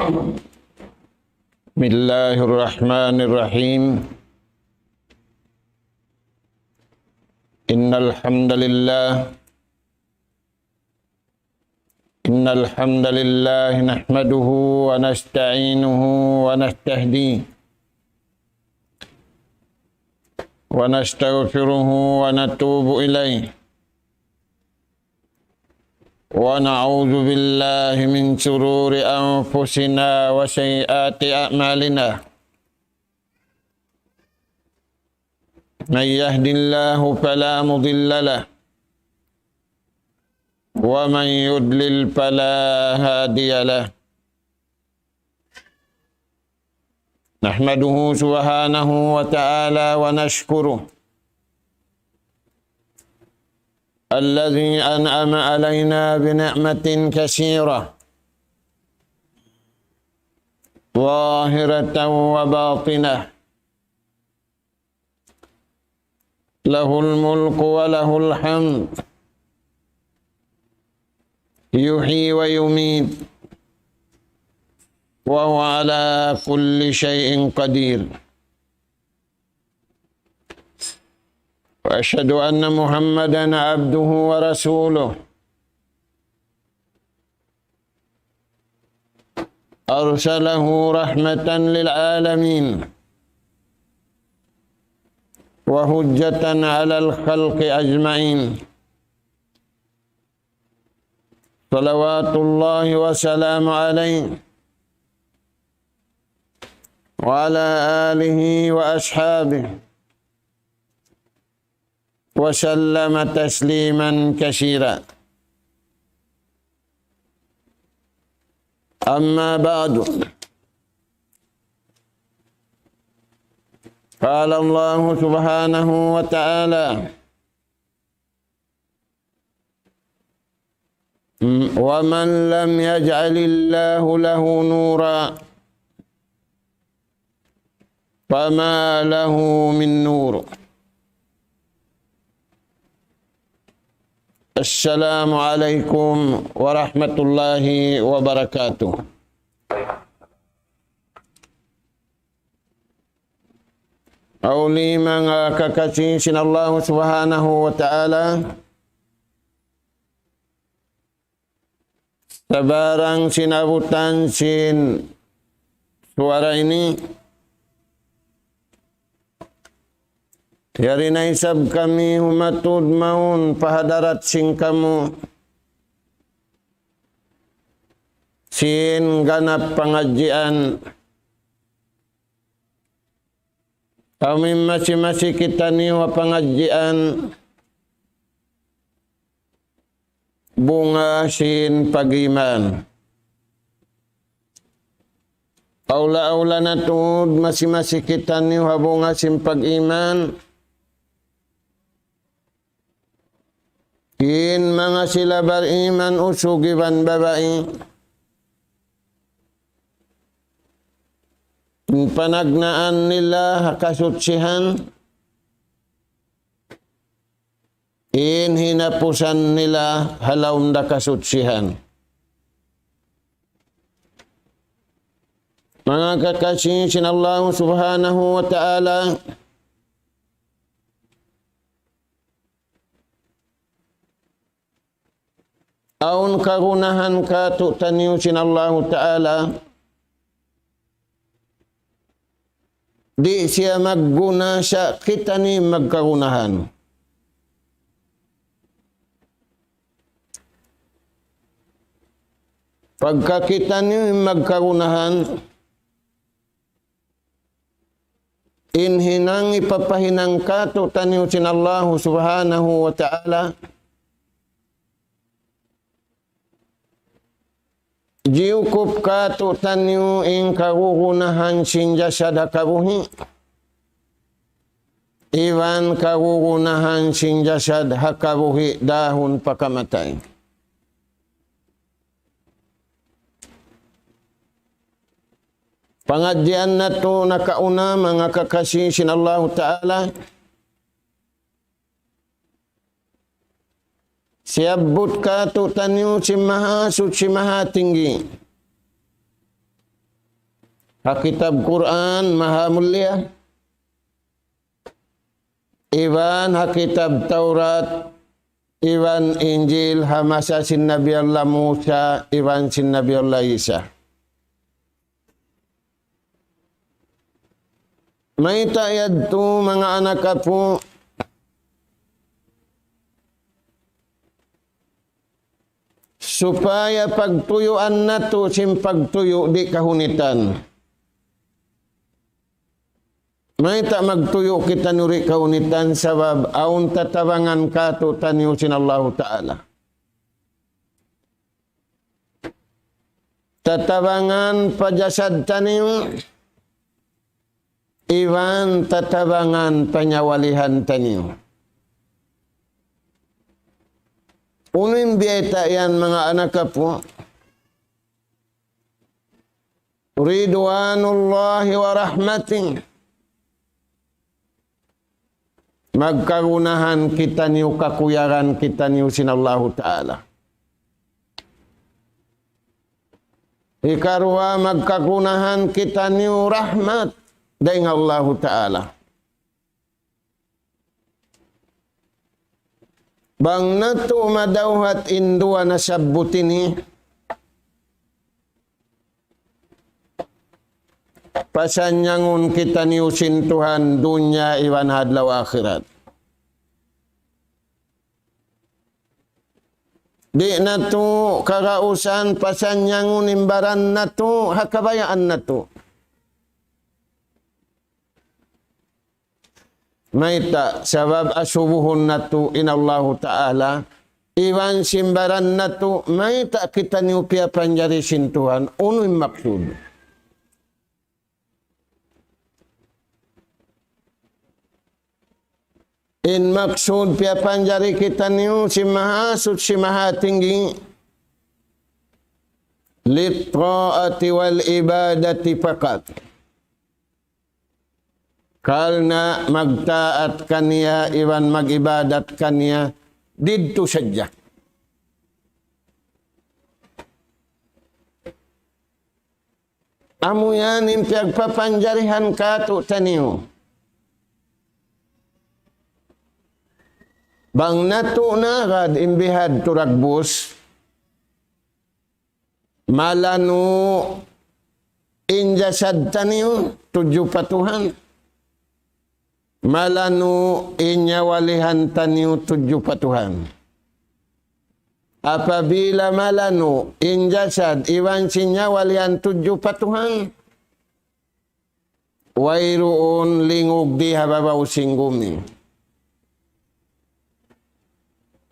Bismillahirrahmanirrahim. Innal hamdalillah nahmaduhu wa nasta'inuhu wa nastahdihi wa nastaghfiruhu wa natubu ilaihi wa na'udzu billahi min shururi anfusina wa sayyiati a'malina. Man yahdihillahu fala mudilla lahu wa man yudlil fala hadiya lahu. Nahmaduhu subhanahu wa ta'ala wa nashkuruh alladhi an'ama alayna bi ni'matin katsirah zahiratan wa batinah. Lahul mulku wa lahul hamd yuhyi wa yumiit wa huwa ala kulli syai'in qadir. Wa asyhadu anna Muhammadan abduhu wa rasuluh arsalahu rahmatan lil alamin wa hujjatan 'alal khalqi ajma'in. Salawatullahi wa salamu alaihi wa ala alihi wa ashabihi wa sallama tasliman katsira. Amma ba'du. Qala Allah subhanahu wa ta'ala wa man lam yaj'alillahu lahu nura fama lahu min nur. Assalamualaikum warahmatullahi wabarakatuh. Auli mga kakasih sinallahu subhanahu wa ta'ala, sabarang sinabutan sin suara ini, yari na isab kami humatud maun pahadarat sing kamu sin ganap pengajian. Kami masih kita ni wa pengajian bunga sin pagiman. Aula-aula natud masih kita ni wa bunga sin pagiman. In mga sila beriman usugiban babai. Panagnaan nila kasutsihan. In hinapusan nila halaum da kasutsihan. Mga kakasih sinallahu subhanahu wa ta'ala, aun karunahan ka tu taniu sinallahu ta'ala, di siya magguna siya kita ni magkarunahan. Pagka kita ni magkarunahan, inhinang ipapahinang ka tu taniu sinallahu subhanahu wa ta'ala, jiukup ka tu taniu ing karurunahan sinja sadakaruhi. Iwan karurunahan sinja sadakaruhi dahun pakamatay. Pengajian na to nakauna mga kakasih sinallahu ta'ala, siabut ka tu taniu si maha suci maha tinggi. Kitab Quran maha mulia. Iwan kitab Taurat, Iwan Injil, hamasa sin Nabi Allah Musa, Iwan sin Nabi Allah Isa. May tayad tu mga anak po, supaya pagtuyuan na to, simpagtuyo di kahunitan. May ta magtuyo kita nuri kaunitan sabab aun tatabangan ka to taniusin Allah Ta'ala. Tatabangan pajasad taniu, iwan tatabangan panyawalihan taniu. Unim biyeta yan mga anak po. Ridwanullahi wa rahmatin. Magkagunahan kita niyo kakuyaran kita niyo sinallahu ta'ala. Ikarwa magkagunahan kita niyo rahmat dengan Allah ta'ala. Bang natu madawhat indua nasabut ini pasanyangun kita niusin Tuhan dunia iwan hadlaw akhirat. Di natu karausan pasanyangun imbaran natu hakabayaan natu. Maita sabab asubuhun natu inallahu ta'ala iwan simbaran natu maita kita niupia panjari sin Tuhan unuim maksud. In maksud pia panjari kita niu si maha sud si maha tinggi litra'ati wal ibadati fakat. Karena magtaat kaniya iwan magibadat kaniya didto saja. Amu yan impiag papanjarihan ka to taniu. Bang natu na kad imbihad turagbus malanu injasad taniu tujuh patuhan. Malanu inyawalihan taniu tujuh patuhan. Apabila malanu injasad iwan sinyawalihan tujuh patuhan. Wairuun lingug di hababaw singgumi.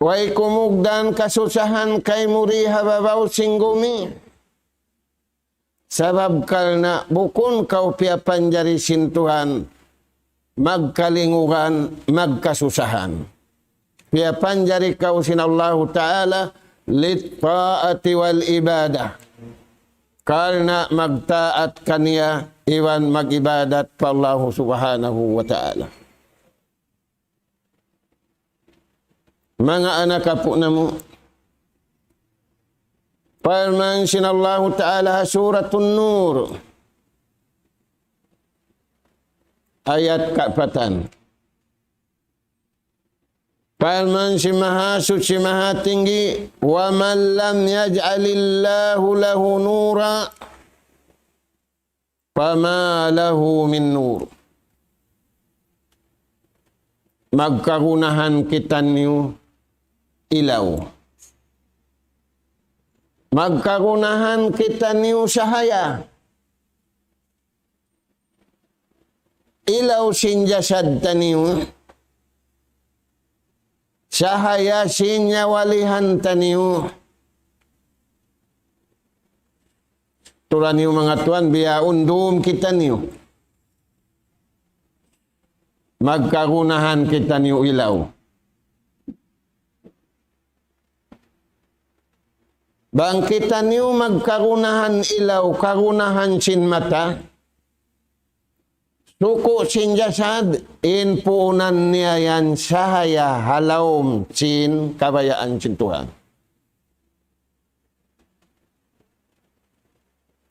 Wai kumugdan kasusahan kay muri hababaw singgumi. Sabab kalna bukun kau pia panjari sintuhan. Magkalingugan, magkasusahan. Pia panjari kau sinallahu ta'ala litta'ati wal ibadah. Karena magtaat kaniya iwan magibadat pa Allah subhanahu wa ta'ala. Mga anak po na mo. Parman sinallahu ta'ala suratun nur. Ayat ke-4. Parman si maha suci maha tinggi. Wa man lam yaj'alillahu lahu nura. Fama lahu min nur. Magkagunahan kita niyo ilaw. Magkagunahan kita niyo sahaya. Ilaw sinjasad taniyo. Sahaya sinyawalihan taniyo. Tulan niyo mga tuan, biya undum kita niyo. Magkagunahan kita niyo ilaw. Bang kita niyo magkagunahan ilaw, kagunahan sin mata. Suku sin jasad, inpuunan niya yan sahaya halawm sin kabayaan sin Tuhan.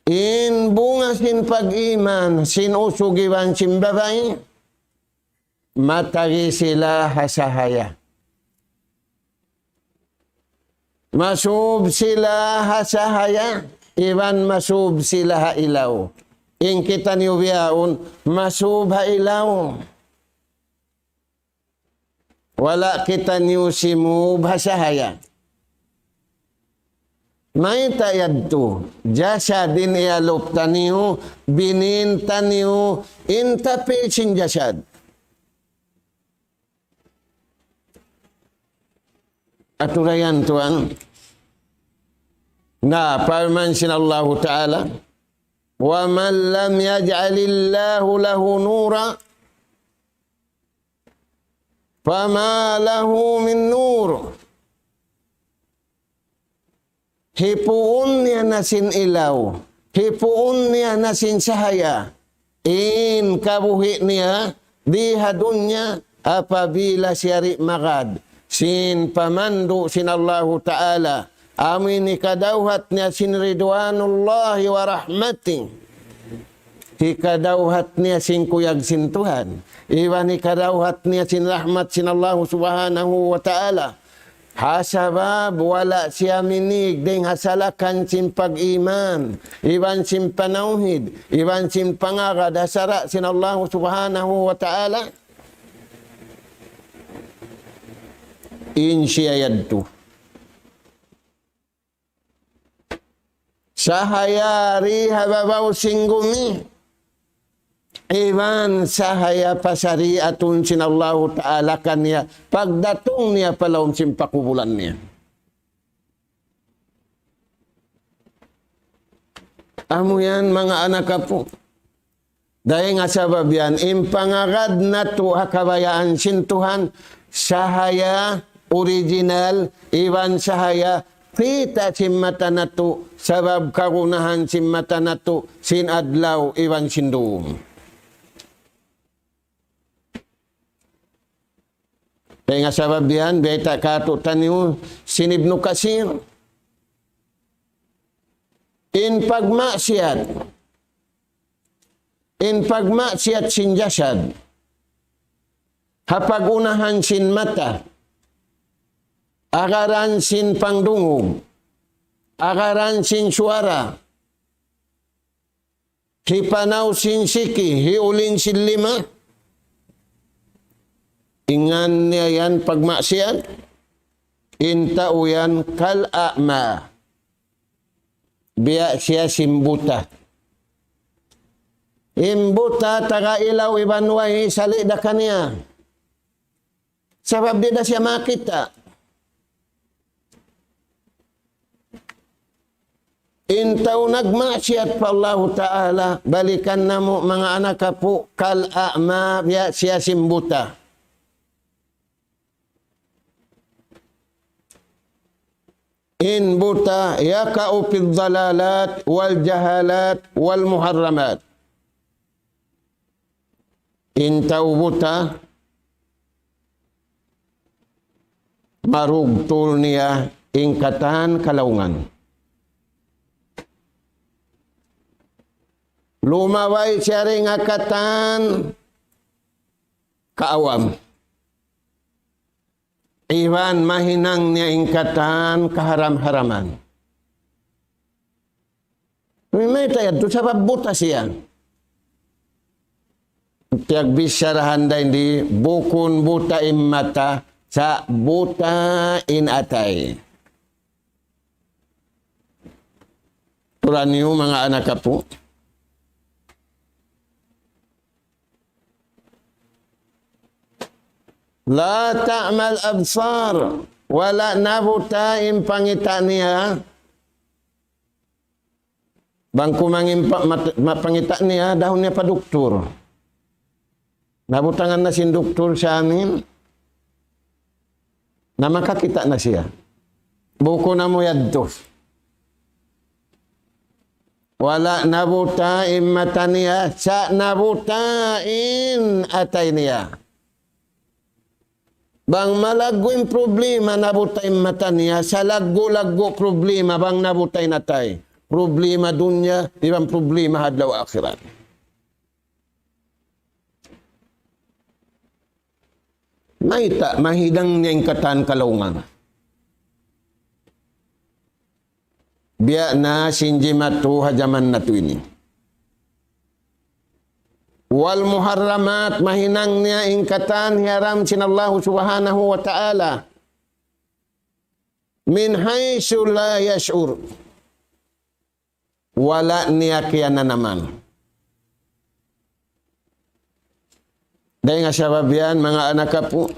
In bunga sin pag-iman, sin usugiwan sin babay, matagi sila hasahaya. Masub sila hasahaya, iwan masub sila hailaw. In kita niubiyaon, masub hailaw. Wala kita niusimub hasahaya. May tayad to, jasa din ialop taniyo, binin taniyo, intapil sin jasad. Aturayan tuan, na parman sin Allah Ta'ala, wa man lam yaj'alillahu lahu nura, fama lahu min nur. Hipuun niya nasin ilaw. Hipuun niya nasin sahaya. In kabuhi niya, dihadun niya, apabila siyari magad. Sin pamandu sin Allah Ta'ala. Amin ikadawhat niya sin ridwanullahi wa rahmati. Ikadawhat niya sin kuyag sin Tuhan. Iwan ikadawhat niya sin rahmat sin Allah Subhanahu wa Ta'ala. Hasabab wala siya minig ding hasalakan sin pag-iman, iwan sin panauhid, iwan sin pangagad hasara sin Allah Subhanahu wa Ta'ala. In siya yadto. Sahayari hababaw singgumi. Iman sahaya pasari atun sin Allah Ta'ala kanya pagdatong niya palawm sin pakubulan niya. Amo yan mga anak po. Dahil nga sabab yan, impangagad na to hakabayaan sin Tuhan, sahaya original, iwan sahaya kita sin mata na to, sabab kagunahan sin mata na to, sin adlaw, iwan sin doom. Kaya nga sabab yan, beta kato taniyo, sinibno kasir. In pagmaksiyat sin jasad, hapagunahan sin mata, agaran sin pangdungog, agaran sin suara, hipanaw sin siki, hiulin sin lima. Ingan niya yan pagmaksiyat, intao yan kal-a'ma. Biya siya simbuta. Imbuta taga ilaw ibanway salida kaniya. Sabab di na siya makita. Intao nagmaksiyat pa Allah Ta'ala, balikan na mo mga anak po, kal-a'ma biya siya simbuta. In buta yaka'u fil dhalalat wal jahalat wal muharramat. In tau buta marugtul niya ingkatan kalaungan. Lumaway siya ring akatan kaawam. Iwan mahinang niya ingkatan kaharam-haraman. May tayad to sa pabuta siya. Tiag bisyarahan da hindi bukun buta mata sa buta atay. Turan niyo mga anak po. La ta'mal absar, wala nabuta pangita niya. Bangku mangin pangita niya, dahon niya pa doktor. Nabutangan na sin doktor sa amin. Na makakita na siya. Buko na mo yadto. Wala nabuta mata niya, sa nabutain atay niya. Bang malagwing problema nabutay mata niya, sa laggo-laggo problema bang nabutay natay. problema dunya, ibang problema hadlaw akhirat. Maita, mahidang niya ingkatan kalaungan. Biya na sinjimatu hajaman na to ini. Wal muharramat, mahinang niya ingkatan hiaram sinallahu subhanahu wa ta'ala. Min haysu la yash'ur. Wala niya kaya na naman. Dahil nga sabab yan, mga anak ka po.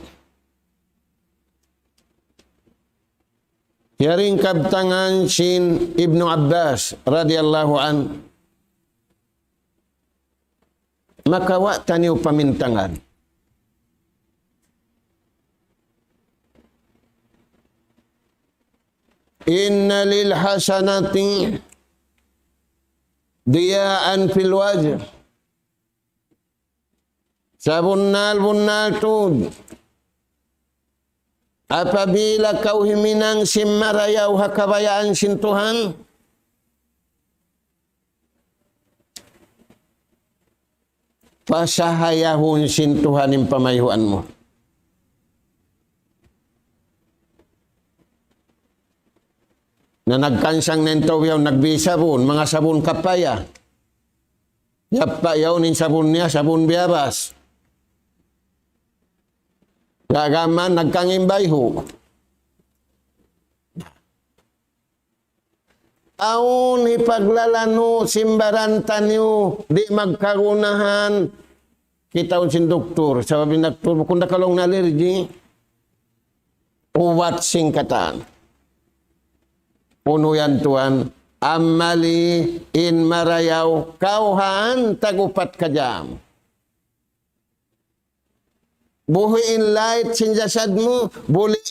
Yaring kabtangan sin Ibnu Abbas radhiyallahu an. Makawa taniw pamintangan. Inna lil hasanati diyaan fil wajh. Sa bunnal tud. Apabila kau himinang simmarayaw hakabayaan sin Tuhan, pasahayahun sin Tuhan yung pamayhuan mo. Na nagkansang nento yaw nagbisabon, mga sabon kapaya. Yapa yaw nin sabon niya, sabon biyabas. Gagaman nagkangimbay ho. Aun ipaglalano simbarantan niyo, di magkagunahan. Kita sin doktor, sabi ng doktor, kung nakalong na allergy, uwat singkatan. Puno yan tuan, amali in marayaw, kauhan tagupat kajam. Buhi in light sin jasad mo,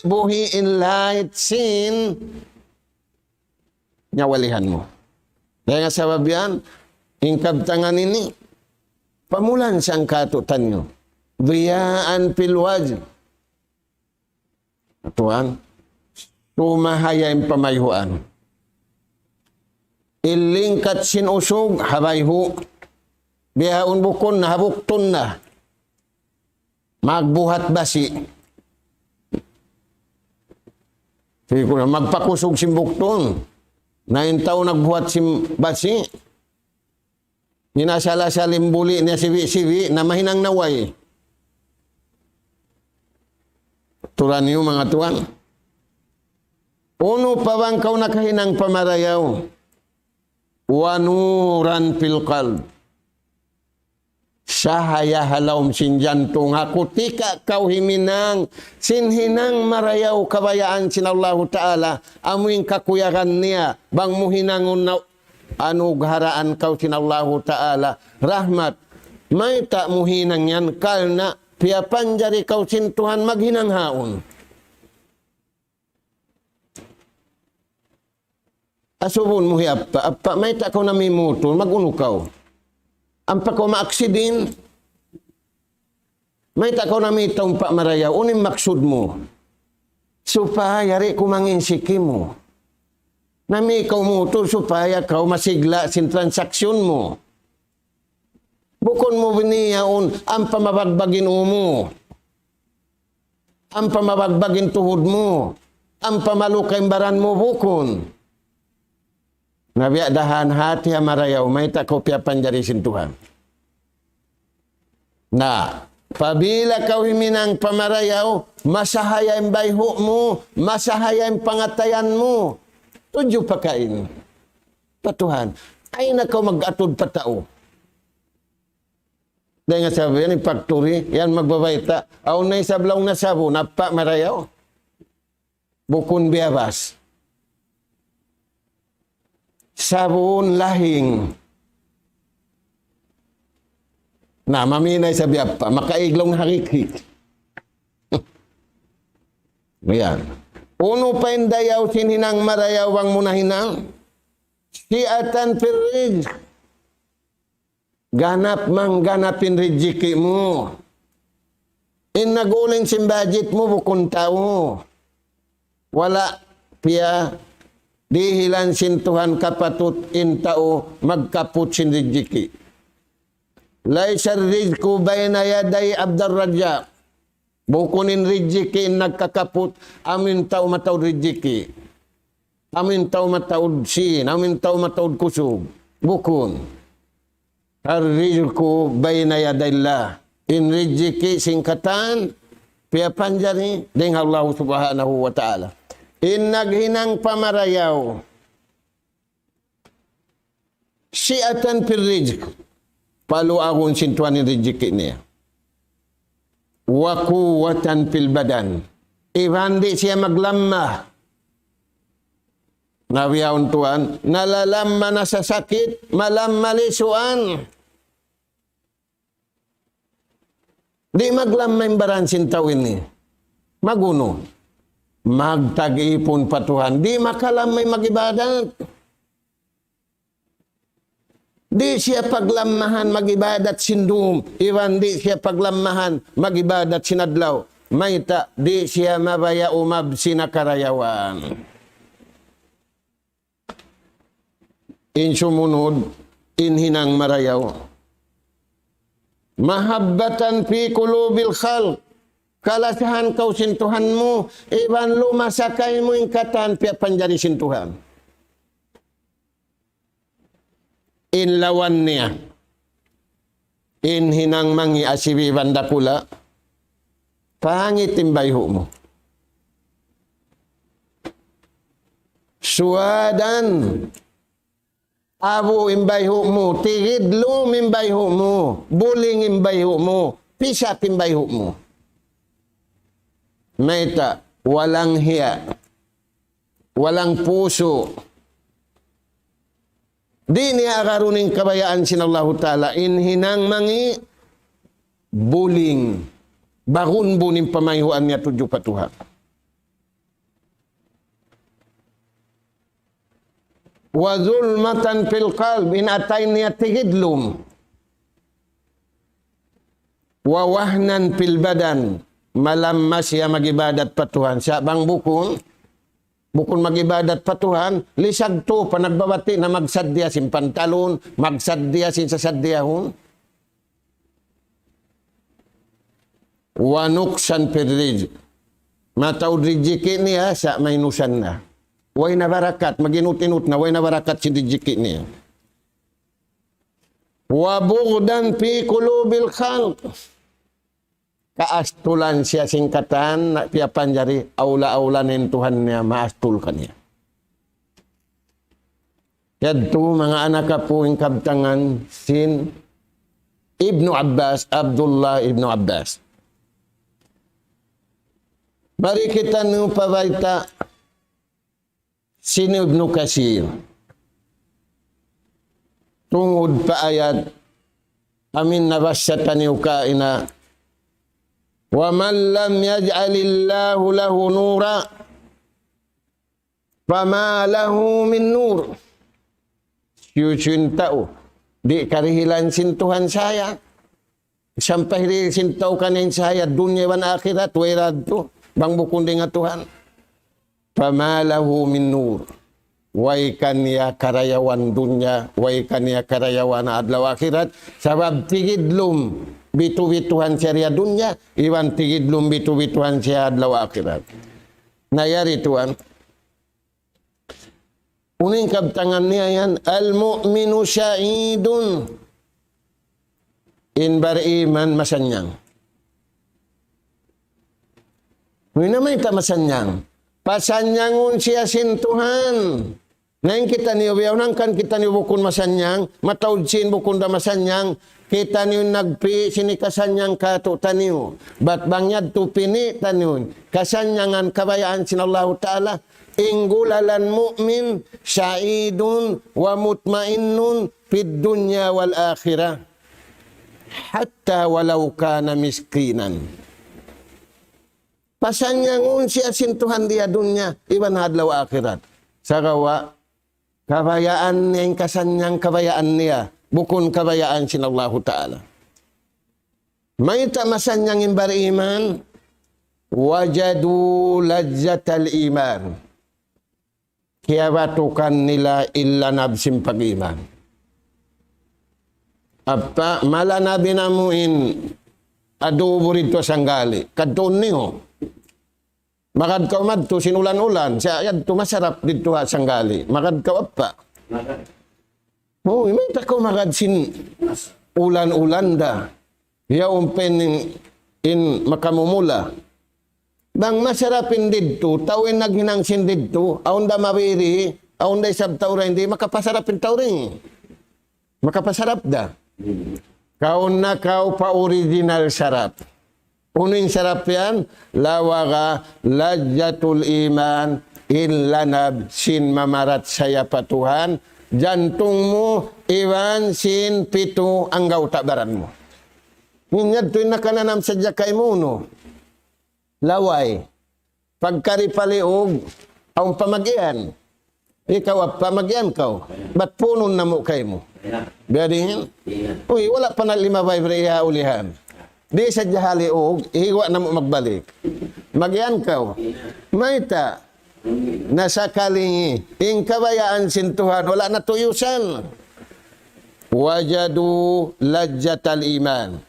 buhi in light sin nyawalihan mo. Dahil nga sabab yan, ingkabtangan ini, pamulan siyang katutan nyo. Biyaan pilwaj. Tuan, tumahaya yung pamayhuan. Ilingkat sin usog, habayhu. Biyaun bukon, nahabukton na. Magbuhat basi. Sige ko na, magpakusog simbukton. 9 taon nagbuhat sim basi. Ninasala sa limbuli niya siwi-siwi na mahinang naway. Turan niyo mga tuwan. Uno pa bang kau nakahinang pamarayaw? Wanuran fil qalb. Sahaya halawm sin jantung aku tika kau himinang sinhinang marayaw kabayaan sin Allah Ta'ala amuing kakuyakan niya bang muhinangon na anugaraan kau sin Allah Ta'ala rahmat may tak muhinang yan kalna piapan jari kau sin Tuhan maghinang haon. Asubun muhi apa may tak kau namimutol maguno kau. Ampa ko maaksidin, may takaw na may taumpa marayaw, unim maksud mo, supaya rin kumanginsiki mo. Na may ikaw mo to, supaya kau masigla sin transaksyon mo. Bukon mo biniyaon, ang pamabagbagin mo, ang pamabagbagin tuhod mo, ang pamalukay baran mo bukon. Nabiadahan hati marayaw, may takopya panjari sin Tuhan. Na, pabila kau himinang pamarayaw, masahaya yung bayho mo, masahaya yung pangatayan mo. Tudyo pakain. Patuhan, ay na kau mag-atod patao. Dahil nga sabi yan, yung factory, yan magbabayta. Aw na isablaw na sabo, napa marayaw. Bukon biyabas. Sabon lahing. Na maminay sa biyapa, makaiglong harikik. Ayan. Uno pa yung dayaw sinhinang marayawang munahinang. Siatan pirij. Ganap mang ganapin rijiki mo. Naguling simbajit mo bukon tao. Wala piya dihilan sintuhan kapatut intao magkaput sin rizki. Laisa rizku bayna yaday Abdul Razzaq. Bukunin rizki nagkakaput amin tao mataud rizki. Amin tao mataud sin, amin tao mataud kusub. Bukun. Ar-rizku bayna yadayillah. In rizki singkatan pia panjari dengan Allah Subhanahu wa taala. In naghinang pamarayaw. Siatan fil rizq. Palu akong sintuan ni rizki niya. Wa quwwatan fil badan. Ibandi siya maglamah. Nawiyaon tuan, nalalamma na sa sakit, malammalisuan. Di maglamay baran sintaw ini. Maguno. Magtag-ipon pa Tuhan. Di makalamay magibadat. Di siya paglamahan magibadat sindum. Iwan di siya paglamahan magibadat sinadlaw. Mayta di siya mabaya umab sinakarayawan. Insumunod inhinang marayaw. Mahabbatan fi qulubil khalq. Kalasahan kau sintuhan mo. Iwan lumasakay mo ingkatan pia panjari sintuhan. Inlawan niya. Inhinang mangi asibi bandakula. Pangit timbayho mo. Suwadan. Abu imbayho mo. Tigidlum imbayho mo. Buling imbayho mo. Pisak imbayho mo. Maita, walang hiya. Walang puso. Di niya karuning kabayaan sinallahu ta'ala. Inhinang mangi buling. Bakun buning pamayhuan niya tujuh patuha. Wa zulmatan fil qalb. Inatay niya tigidlum. Wa wahnan fil badan. Malammas siya magibadat patuhan. Siya bang bukun magibadat patuhan, lisag to, panagbabati na magsadya sin pantalon, magsadya sin sasadyahon. Wanuksan pirij. Mataud rizki niya sa mainusan na. Way na barakat, maginut-inut na, way na barakat sin rizki niya. Wabugdan fi qulubil khalq. Kaastulan siya singkatan na pia panjari aula-aulanin Tuhan niya maastul kaniya. Yadto mga anak po yung kabtangan sin Ibnu Abbas, Abdullah Ibnu Abbas. Mari kita nung pabaita sin Ibnu Kasir. Tungod pa ayat amin nabasyatan yung kaina. Wa man lam yaj'alillahu lahu nura fama lahu min nur. Siyusyintao. Di karihilan sintuhan saya. Sampai rin sintaw kanin saya dunya wan akhirat wairad to. Bang bukundi nga Tuhan. Fama lahu min nur. Way kanya karayawan dunya, way kanya karayawan adlaw akhirat. Sabab tigidlum bitu-bituhan syariah dunya, iwan tigidlum bitu-bituhan syariah adlaw akhirat. Nayari Tuhan. Uning kabtangan niya yan, al-mu'minu sya'idun. In bariman masanyang. Ngayon naman ita masanyang. Pasanyangun siya sintuhan. Ngayon kita niyo, biyaw kan kita niyo bukun masanyang, mataud sin bukun da masanyang, kita niyo nagpi sinikasanyang kato taniyo. Bat bangyad tu pini taniyo. Kasanyangan kabayaan sinallahu ta'ala. Inggulalan mu'min, sya'idun, wa mutmainnun, fid dunya wal akhirah. Hatta walau kana miskinan. Pasanyangun siya sintuhan dia dunya, iban hadlaw akhirat. Sagawa, kabayaan niya yung kasanyang kabayaan niya, bukun kabayaan sinallahu ta'ala. May tamasanyang imbar iman, wajadu lajjatal iman. kiyabatukan nila illa nabsim pag-iman. Apa malanabi namuin adubo rito sanggali. Kadton niyo. Makad ka umadto sinulan-ulan. Siya yan masarap dito sanggali. Makad ka apa. Oh, may tako makad sin ulan-ulan da. Ya umpen in makamumula. Bang masarapin dito, tawin naghinangsin dito, aon da mawiri, aon da isab tawra, hindi makapasarapin tawring. Makapasarap da. Kaon na kau pa original sarap. Uning sarap yan, lawaga lajjatul iman inlanab sin mamarat saya patuhan, jantung mo iwan sin pito ang gautabaran mo. Ninyad to'y nakananam sa jakay mo, no? Laway. Pagkaripaliog, ang pamagyan. Ikaw, pamagyan ka. Ba't punon na mo kay mo? Biadihin? Uy, wala pa na limabay breya ulihan. Di sa jahali og, ihiwa na mo magbalik. Magyan ka. Maita, nasa kalingi, ing kabayaan sintuhan, wala na tuyusan. Wajadu lajjatal iman.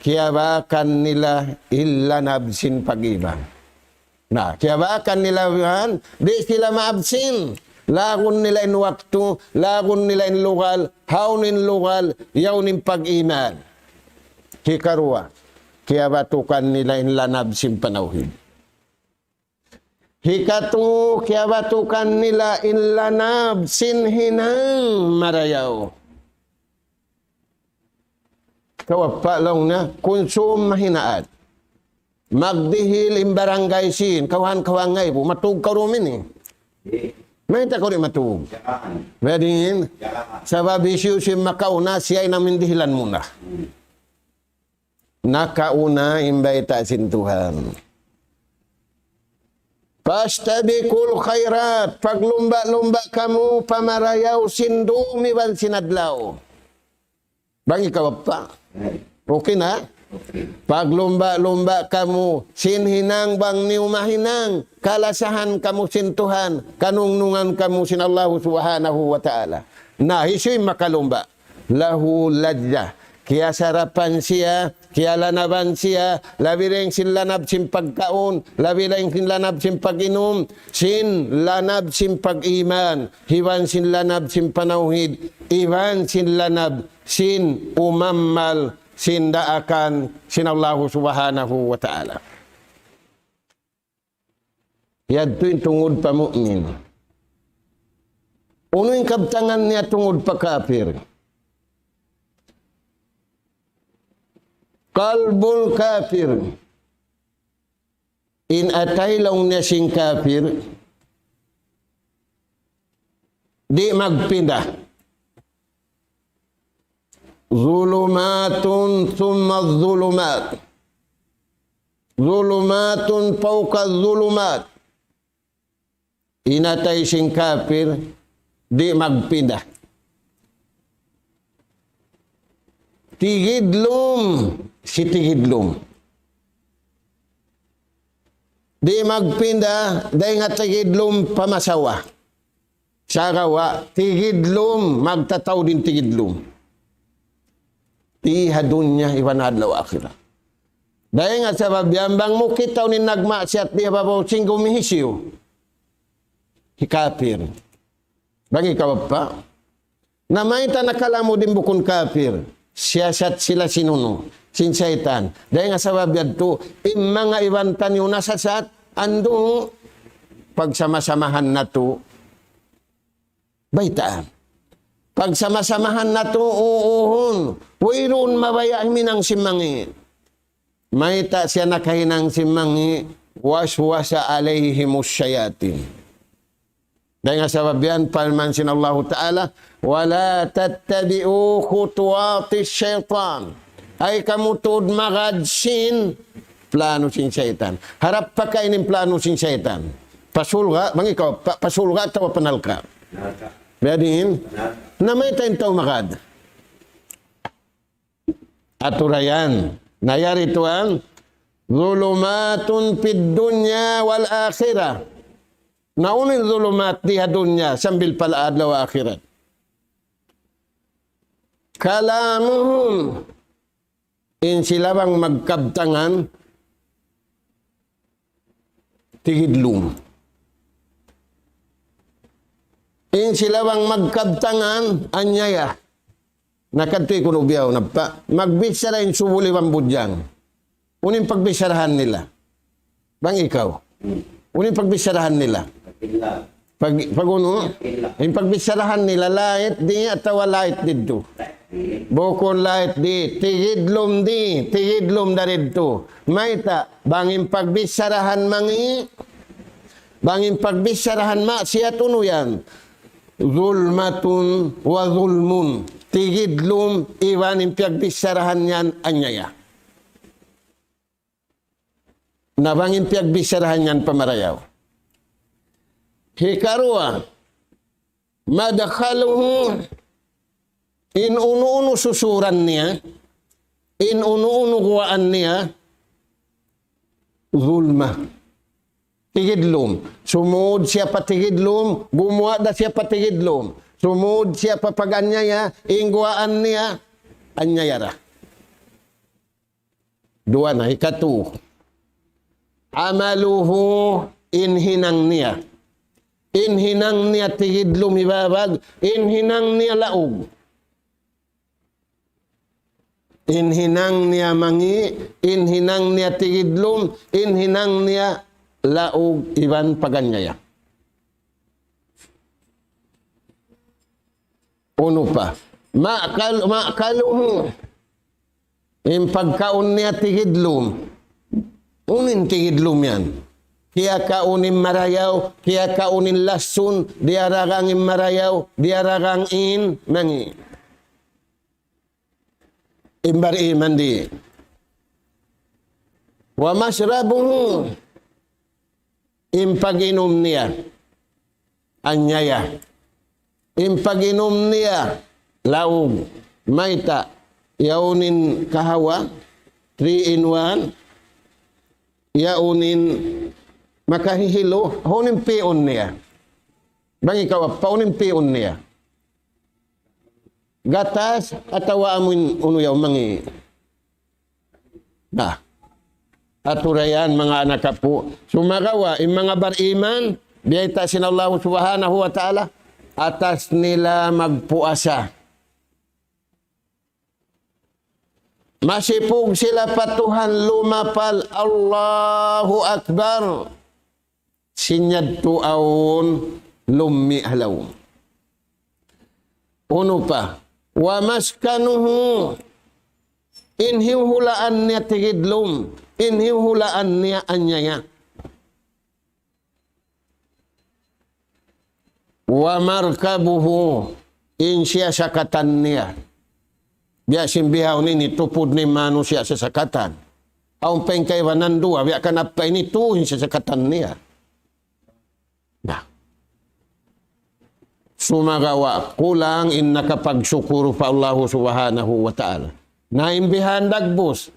Kiyabakan nila illa nabsin pag-iban. Nah, kiyabakan nila yan, di sila maabsin. Lagun nila in waktu, lagun nila in lugal, haunin lugal, yaunin pag-iman. Hikarua, kiyabatukan nila in lanabsin panauhin. Hikatu, kiyabatukan nila in lanabsin hinang marayaw. Kawapa lang na, konsum mahinaat. Magdihil in barangay sin, kawan-kawangay po, matug ka rumin eh. May tako rin matug. Pwedeng, sa babisyo si makauna, siya ay namin dihilan muna. Nakauna, imbay tasin Tuhan. Pastabikul khairat, paglumba-lumba kamu, pamarayaw, sindumi ban sinadlaw. Bang ikaw pa? Okay na? Paglumba-lumba kamu, sinhinang bang niumahinang, kalasahan kamu sintuhan, kanungnungan kamu sin Allah subhanahu wa ta'ala. Nah, isu'y makalumba. Lahu lajjah. Kaya sarapan siya, kaya lanaban siya, labi rin sin lanab sin pagkaon, labi rin sin lanab sin pag-inom, sin lanab sin pag-iman, hiwan sin lanab sin panauhid, iwan sin lanab sin umammal, sin daakan, sin Allah subhanahu wa ta'ala. Yadto yung tungod pa mu'min. Uno yung kabtangan niya tungod pa kafir. Kalbul kafir. In ataylong niya sing kafir, di magpindah. Zulumatun summa zulumat. Zulumatun fawqa zulumat. Inatay sing kafir, di magpindah. Tigidlum, si tigidlum. Di magpindah, dahil nga tigidlum pamasawa. Sarawa, tigidlum, magtataw din tigidlum. Tiha dunya iwan adlaw akhirah. Dahil nga sa babiyambang mo kitaw ni nagmasyat di babaw sing gumihisiyo. Hikapir. Bagi ka pa? Namaita nakalamo din bukon kafir. Siyasat sila sinuno. Sin syaitan. Dahil nga sa babiyad to, mga iwantan yung nasasat, ando pagsama-samahan na to, baitaan. Pagsama-samahan na to, uuhon. Wairon mabayaan minang simangi. Maita siya nakahinang simangi, waswasa alayhimus syayatin. Dahil nga sa babian, palmansin Allah Ta'ala, wala tattabi'u khutuwatis syaitan. Ay kamutod magadsin, plano sin syaitan. Harap pa kainin plano sin syaitan. Pasulga, bang ikaw, pasulga at panal ka. Biadin, na may tayong tao makad. Aturayan, nayari ito ang zulumatun fid dunya wal akhirah. Naunin zulumat di dunya sambil pala adlaw akhirat. Kalamuhum in silawang magkabtangan tigidlum. In silawang magkabtangan anyaya. Nakadtoy kuno biyaw na pa. Magbisara in subuli budyang. Unin pagbisarahan nila. Bang ikaw? Unin pagbisarahan nila. Pag uno, in pagbisarahan nila lait di atawa lait didto. Bukon lait di tigidlom daridto. Maita bangin pagbisarahan mangi. Bangin pagbisarahan ma siya tunuyan. Zulmatun wa zulmun. Tigidlum iwanin piagbisarahan yan anyaya. Nabangin piagbisarahan yan pamarayaw. Hikarua, madakhaluhu in unu-unu susuran niya, in unu-unu kuwaan niya, zulma. Tigidlum. Sumud siya patigidlum, gumawa da siya patigidlum. Sumud siya papaganyaya, ingguaan niya, anyayara. Dua na, ikatu. Amaluhu inhinang niya. Inhinang niya tigidlum ibabag, inhinang niya laog. Inhinang niya mangi, inhinang niya tigidlum, inhinang niya laog iban paganyaya. Uno pa. Makaluhu. Yung pagkaon niya tigidlum. Unin tigidlum yan. Kaya kaunin marayaw, kaya kaunin lasun, diaragang marayaw, diaragang in, mangi. Imbari mandi. Wa masrabuhu. Impaginom niya. Anyaya. Impaginom niya, laog, maita, yaunin kahawa, 3 in 1, yaunin makahihilo, hunin pion niya. Bang ikaw, paunin pion niya. Gatas, atawa amin unuyaw mangi. Aturayan mga anak po. Sumagawa, yung mga bariman, biyayta sinallahu subhanahu wa ta'ala, atas nila magpuasa. Masipog sila patuhan lumapal, Allahu Akbar. Sinyad tuaon lummi halaw. Uno pa, wa maskanuhu inhihulaan niya tigidlum, inhihulaan niya anyaya. Wa markabuhu in siya sakatan niya. Biya simbihaw ni tupod ni manu siya sa sakatan. Aung pengkay wanandua, biya kanapa ini tuhin siya sakatan niya. Nah. Sumagawa, kulang in nakapagsukuro pa Allah subhanahu wa ta'ala. Naimbihan dagbus.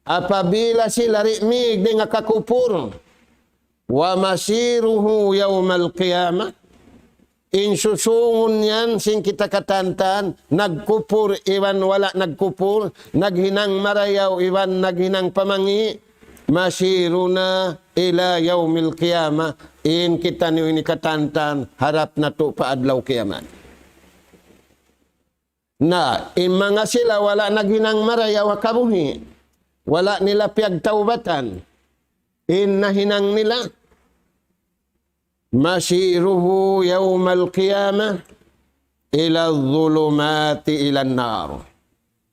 Apabila sila rimig di nga kakupur. Wa masiruhu yawmal qiyamah. Insusungon yan, sing kita katantan, nagkupur, iwan wala nagkupur, naghinang marayaw, iwan naghinang pamangi, masiruna ila yawmil qiyamah, in kita niyo ini katantan, harap na to paadlaw kiyaman. Na, in mga sila wala naghinang marayaw kabuhi, wala nila piyagtaubatan, in nahinang nila, masiruhu yawmal qiyamah ila dhulumati ila nar.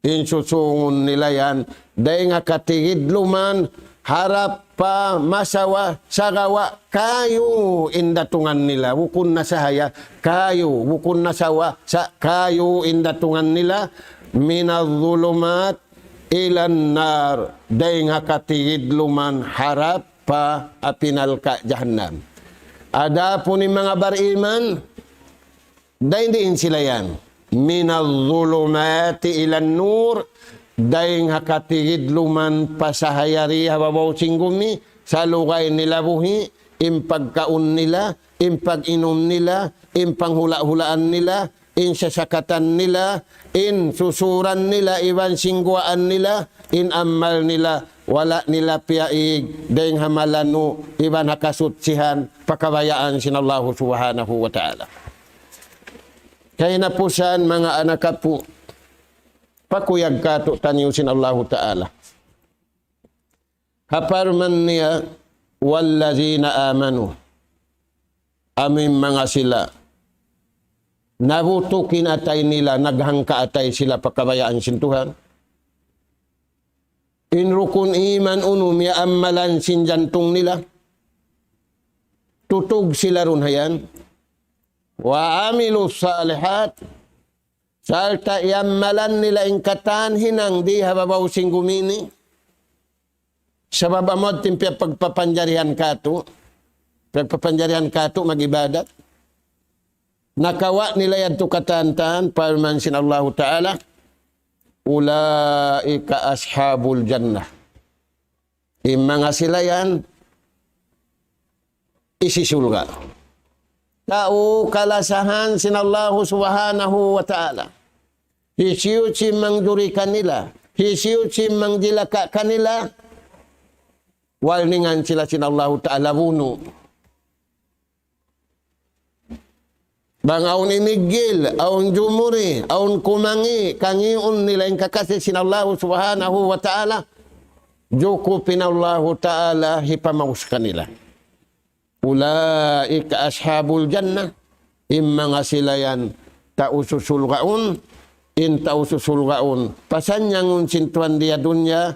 Insusungon nila yan, dahil nga katigidluman, harap pa masawa, sagawa, kayo indatungan nila, wukun na sahaya, kayo, wukun na sawa, kayo indatungan nila, minadhulumat ila nar, dahil nga katigidluman, harap pa apinal ka jahannam. Ada po ni mga bariman, dahil diin sila yan. Minadhulumati ilan nur, dahil hakatigid luman pasahayari hababaw singgumi, sa lukay nila buhi, impagkaon nila, impag-inom nila, impanghula-hulaan nila, insasakatan nila, susuran nila, iwan singguaan nila, amal nila, wala nila piyaig, dayang hamalano, iwan hakasutsihan, pakabayaan sinallahu subhanahu wa ta'ala. Kaya napusan mga anak po, pakuyag kato tanyusin Allah Ta'ala. Kaparman niya, wallazina amanu, aming mga sila, nabutukin atay nila, naghangka atay sila pakabayaan sintuhan. Inrukun iman unum ya amalan sinjantong nila, tutug sila ron hayan, wa amilu salihat, salta iamalan nila ingkatan hinang di hababaw singgumini. Sa babamod timpya pagpapanjarihan kato. Pagpapanjarihan kato magibadat. Nakawa nila yan tukatantan parman sin Allah Ta'ala. Ulaika ashabul jannah. Mga sila yan isisulga. Tao kalasahan sin Allah subhanahu wa ta'ala. Hisiuchi mangduri kanila. Hisiuchi mangdilaka kanila. Walningan sila sin Allah ta'ala buno. Bang aun imigil, aun jumuri, aun kumangi, kangiun nila yung kakasih sin Allah subhanahu wa ta'ala. Jukupin Allah ta'ala hipamaus kanila. Ulaika ashabul jannah. Mga sila yan taususulgaun. Taususulgaun. Pasanyangun sintuan dia dunya.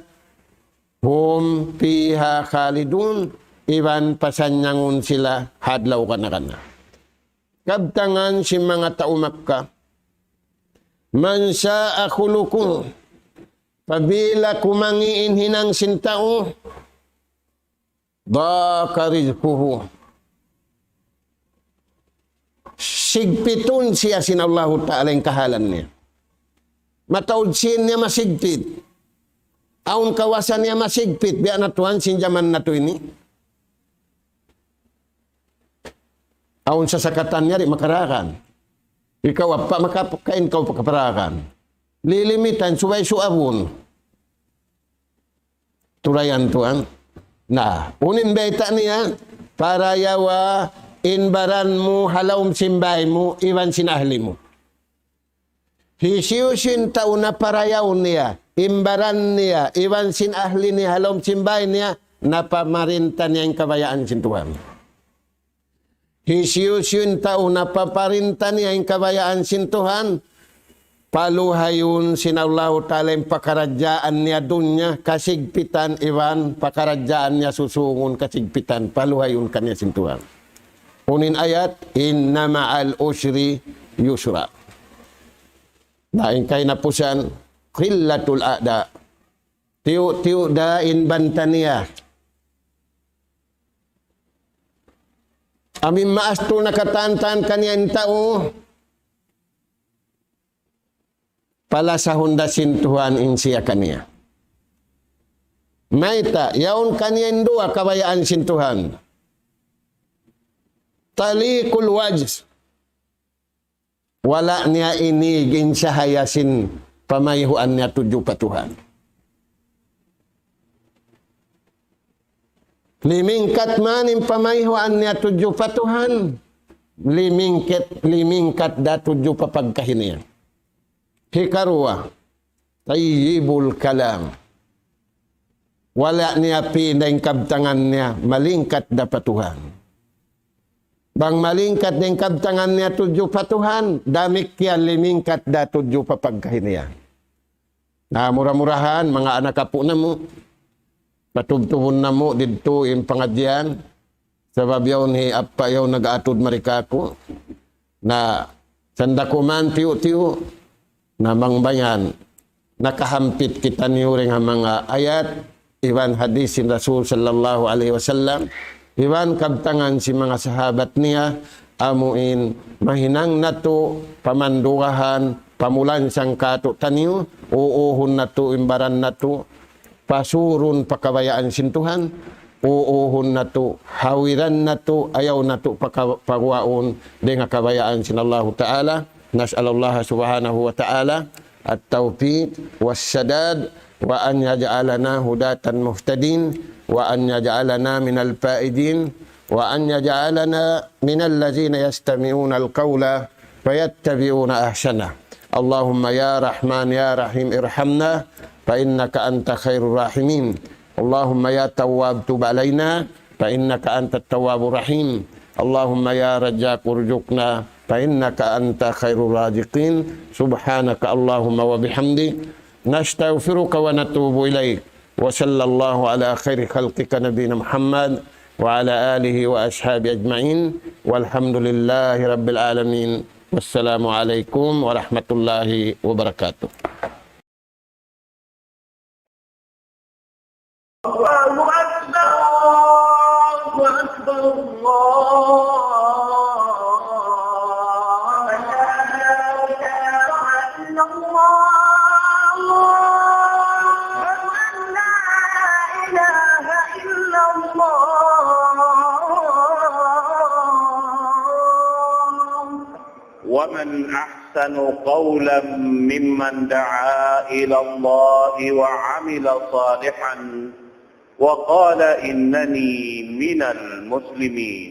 Hum piha khalidun. Iwan pasanyangun sila hadlaw kana-kana. Kabtangan si mga taumak ka. Man sa'a khuluku. Pabila kumangiin hinang sintao. Baka rizkuhu. Sigpitun siya sin Allah Ta'ala yung kahalan niya. Mataod sin niya masigpit. Aun kawasan niya masigpit. Biya na tuhan sin jaman na to ini. Aun sa sakatan niya rin makarakan. Ikaw apa makapakain kau pakaparakan. Lilimitan suway suabun. Turayan tuhan. Nah, unin beta niya para yawa inbaran mo halawm simbay mo iwan sinahli mo. Hisiusin tao na parayaw niya, imbaran niya, iwan sinahli niya, halawm simbay niya, napamarinta niya yung kabayaan sintuhan. Hisiusin tao na paparinta niya yung kabayaan sintuhan, paluhayun sinallahu ta'ala yung pakaradyaan niya dunya, kasigpitan iwan, pakaradyaan niya susungon kasigpitan, paluhayun kanya sintuhan. Unin ayat, inna ma'al usri yusra. Lain kay napusan, khillatul a'da. Tiyo dain bantaniya. Amin maasto nakatantan kanyan tao. Pala sa hunda sintuhan insiya kaniya. Maita, yaon kanyan dua kabayaan sintuhan. Talikul wajh. Wala niya inigin sa hayasin pamayhuan niya tujuh patuhan. Limingkat manim pamayhuan niya tujuh patuhan. Limingkat da tujuh papagkahinian. Hikarwa. Tayyibul kalam. Wala niya pinay kabtangan niya. Malingkat da patuhan. Bang malingkat ng kabtangan niya tujuh patuhan, damik yan limingkat da tujuh papagkahinian. Na murah-murahan, mga anak po na mo, patubtuhon na mo dito yung pangadyan, sabab yaw ni apa yaw nag-atod marikako, na sandakuman tiyo-tiyo, na mangbayan, nakahampit kita niyo rin ang mga ayat, iwan hadisin Rasul sallallahu alaihi wasallam, iwan kabtangan si mga sahabat niya, amuin, mahinang nato, pamandugahan, pamulan sang kato taniyo, uuhon nato, imbaran nato, pasurun pakabayaan sintuhan, uuhun na to, hawiran na to, ayaw na to pagwaon dengan kabayaan sinallahu ta'ala. Nas'alallah subhanahu wa ta'ala at-tawfiq was-sadad wa an yaj'alana hudatan muhtadin wa an yaj'alana minal fa'idin wa an yaj'alana minal ladzina yastami'una al-qawla fayattabi'una ahsana. Allahumma ya Rahman ya Rahim irhamna fa innaka anta khairur rahimin. Allahumma ya Tawwab tub alaina fa innaka antat tawwabur rahim. Allahumma ya Razzaq urzuqna fa innaka anta khairur raziqin. Subhanaka Allahumma wa bihamdik nastaghfiruka wa natubu ilaik. Wa sallallahu ala khairi khalqika nabiyina Muhammad wa ala alihi wa ashabi ajma'in. Walhamdulillahi rabbil alamin. Wassalamu alaikum warahmatullahi wabarakatuh. الله أكبر الله أكبر الله لا إله إلا الله لا إله إلا الله. ومن أحسن قولا ممن دعا إلى الله وعمل صالحا وقال إنني من المسلمين.